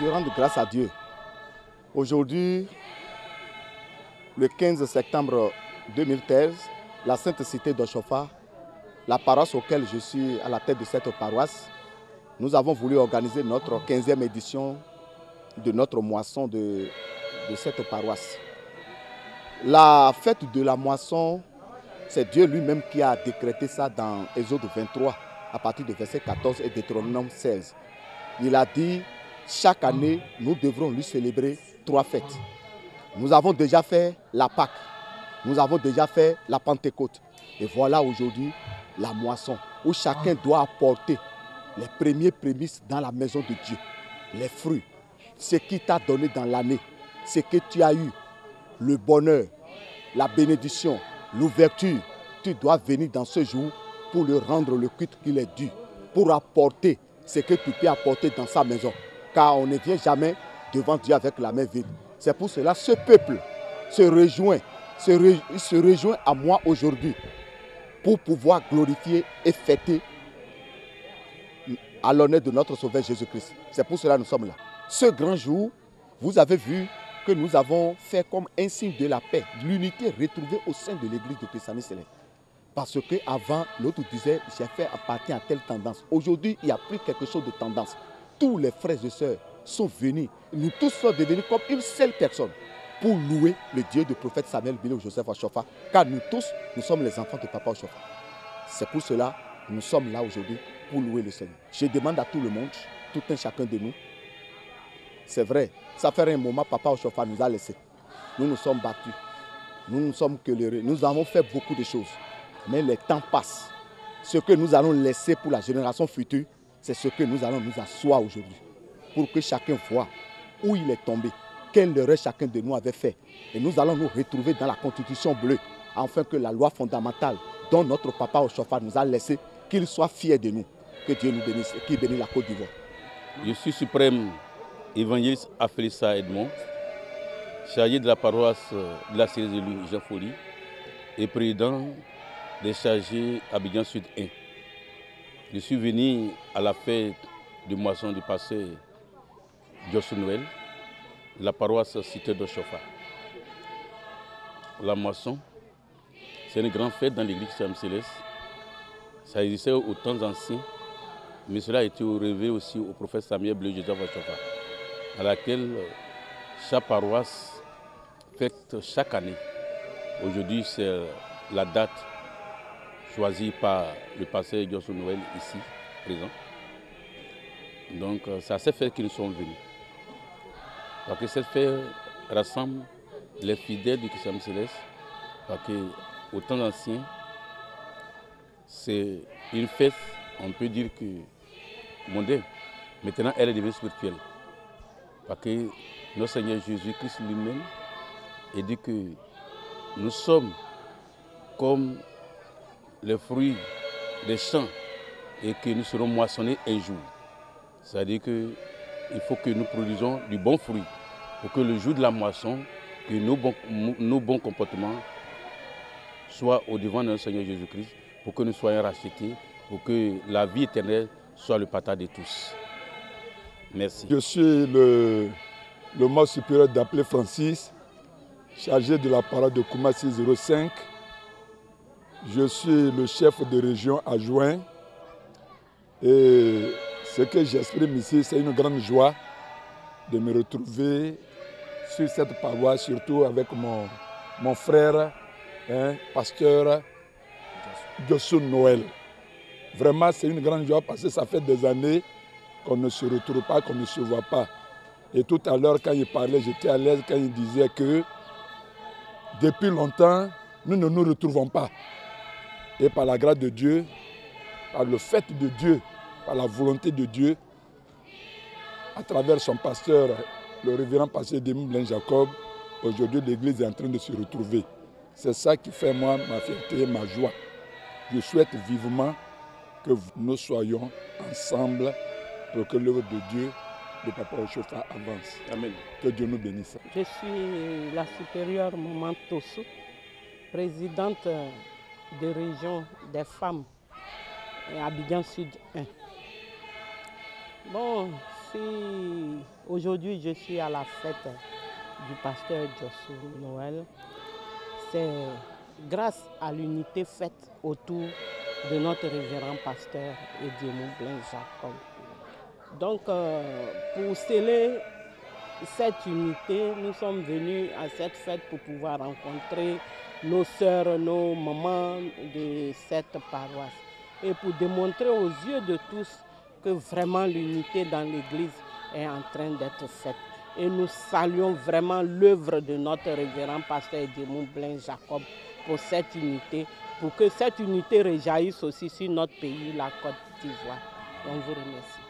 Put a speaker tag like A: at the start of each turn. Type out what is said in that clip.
A: Je rends grâce à Dieu. Aujourd'hui, le 15 septembre 2013, la Sainte Cité d'Oshofa, la paroisse auquel je suis à la tête de cette paroisse, nous avons voulu organiser notre 15e édition de notre moisson de cette paroisse. La fête de la moisson, c'est Dieu lui-même qui a décrété ça dans Exode 23, à partir du verset 14 et Deutéronome 16. Il a dit, chaque année, nous devrons lui célébrer 3 fêtes. Nous avons déjà fait la Pâque, nous avons déjà fait la Pentecôte. Et voilà aujourd'hui la moisson, où chacun doit apporter les premiers prémices dans la maison de Dieu. Les fruits, ce qui t'a donné dans l'année, ce que tu as eu, le bonheur, la bénédiction, l'ouverture. Tu dois venir dans ce jour pour lui rendre le culte qu'il est dû, pour apporter ce que tu peux apporter dans sa maison. Car on ne vient jamais devant Dieu avec la main vide. C'est pour cela que ce peuple se rejoint à moi aujourd'hui pour pouvoir glorifier et fêter à l'honneur de notre Sauveur Jésus-Christ. C'est pour cela que nous sommes là. Ce grand jour, vous avez vu que nous avons fait comme un signe de la paix, de l'unité retrouvée au sein de l'église de Christianisme Céleste. Parce qu'avant, l'autre disait, j'ai fait partie à telle tendance. Aujourd'hui, il y a plus quelque chose de tendance. Tous les frères et sœurs sont venus, nous tous sommes devenus comme une seule personne pour louer le Dieu du prophète Samuel Bilo Joseph Oshofa, car nous tous, nous sommes les enfants de Papa Oshofa. C'est pour cela que nous sommes là aujourd'hui pour louer le Seigneur. Je demande à tout le monde, tout un chacun de nous, c'est vrai, ça fait un moment, Papa Oshofa nous a laissés. Nous nous sommes battus, nous nous sommes querellés, nous avons fait beaucoup de choses. Mais le temps passe. Ce que nous allons laisser pour la génération future, c'est ce que nous allons nous asseoir aujourd'hui. Pour que chacun voit où il est tombé, quelle erreur chacun de nous avait fait. Et nous allons nous retrouver dans la Constitution bleue, afin que la loi fondamentale dont notre Papa Oshofa nous a laissé, qu'il soit fier de nous. Que Dieu nous bénisse et qu'il bénisse la Côte d'Ivoire.
B: Je suis suprême évangéliste Afélissa Edmond, chargé de la paroisse de la Céleste de Louis Jean Folly et président des chargés Abidjan Sud 1. Je suis venu à la fête de moisson du passé Jossou Noël, la paroisse Cité d'Oshofa. La moisson, c'est une grande fête dans l'église Céleste. Ça existait au temps ancien, mais cela a été relevé aussi au prophète Samuel Bilo Joseph Oshofa, à laquelle chaque paroisse fête chaque année. Aujourd'hui, c'est la date choisie par le pasteur Jossou Noël ici, présent. Donc, c'est à cette fête que nous sommes venus. Parce que cette fête rassemble les fidèles du Christianisme Céleste, parce qu'au temps ancien, c'est une fête, on peut dire que mondaine. Maintenant, elle est devenue spirituelle. Parce que notre Seigneur Jésus-Christ lui-même a dit que nous sommes comme les fruits des champs et que nous serons moissonnés un jour. C'est-à-dire qu'il faut que nous produisons du bon fruit pour que le jour de la moisson, que nos bons comportements soient au devant de notre Seigneur Jésus-Christ, pour que nous soyons rachetés, pour que la vie éternelle soit le partage de tous. Merci.
C: Je suis le mot supérieur d'Appelé Francis, chargé de la parole de Koumassi 05. Je suis le chef de région adjoint et ce que j'exprime ici, c'est une grande joie de me retrouver sur cette paroisse, surtout avec mon frère, pasteur Jossou Noël. Vraiment, c'est une grande joie parce que ça fait des années qu'on ne se retrouve pas, qu'on ne se voit pas. Et tout à l'heure, quand il parlait, j'étais à l'aise quand il disait que depuis longtemps, nous ne nous retrouvons pas. Et par la grâce de Dieu, par le fait de Dieu, par la volonté de Dieu, à travers son pasteur, le révérend pasteur Demi Blain Jacob, aujourd'hui l'Église est en train de se retrouver. C'est ça qui fait moi ma fierté et ma joie. Je souhaite vivement que nous soyons ensemble pour que l'œuvre de Dieu, de Papa Oshofa, avance.
B: Amen.
C: Que Dieu nous bénisse.
D: Je suis la supérieure Maman Tossou, présidente de région des femmes à Abidjan Sud 1. Bon, Aujourd'hui, je suis à la fête du pasteur Joshua Noël. C'est grâce à l'unité faite autour de notre révérend pasteur Edmond Blaise Jacob. Donc, pour sceller cette unité, nous sommes venus à cette fête pour pouvoir rencontrer nos sœurs, nos mamans de cette paroisse et pour démontrer aux yeux de tous que vraiment l'unité dans l'Église est en train d'être faite. Et nous saluons vraiment l'œuvre de notre révérend pasteur Edmond Blaise Jacob pour cette unité, pour que cette unité réjaillisse aussi sur notre pays, la Côte d'Ivoire. On vous remercie.